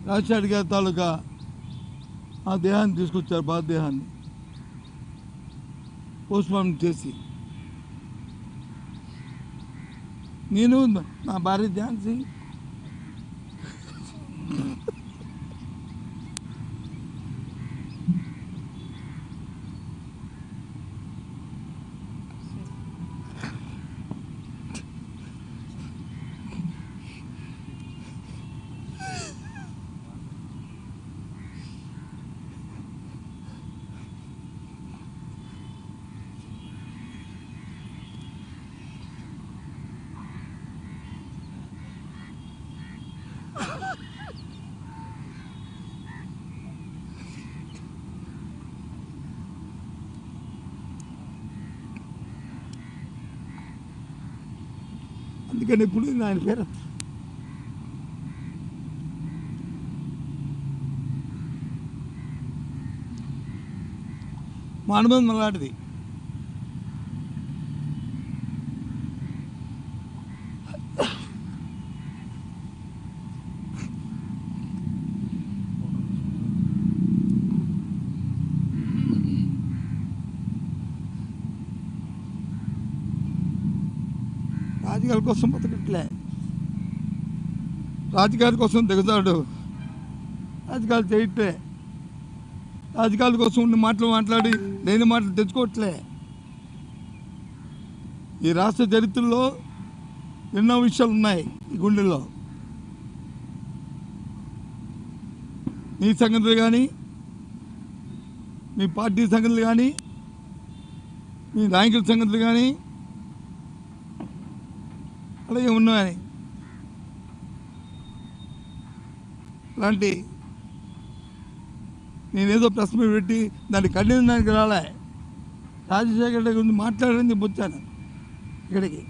రాజశేఖర్ గారి తాలూకా ఆ దేహాన్ని తీసుకొచ్చారు, బాధదేహాన్ని పోస్ట్మార్టం చేసి. నేను నా భార్య ఝాన్సీ అందుకని ఇప్పుడు ఆయన పేరు మా అనుబంధం అలాంటిది. రాజకీయాల కోసం బతకట్లే, రాజకీయాల కోసం దిగుతాడు, రాజకీయాలు చేయట్లే, రాజకీయాల కోసం ఉన్న మాటలు మాట్లాడి లేని మాటలు తెచ్చుకోవట్లే. ఈ రాష్ట్ర చరిత్రలో ఎన్నో విషయాలు ఉన్నాయి ఈ గుండెల్లో. నీ సంగతులు కానీ, మీ పార్టీ సంగతులు కానీ, మీ నాయకుల సంగతులు కానీ అలాగే ఉన్నాయి. అలాంటి నేనేదో ప్రశ్న పెట్టి దాన్ని ఖండించడానికి రాలే, రాజశేఖర్ రెడ్డి గురించి మాట్లాడని చెప్పి వచ్చాను ఇక్కడికి.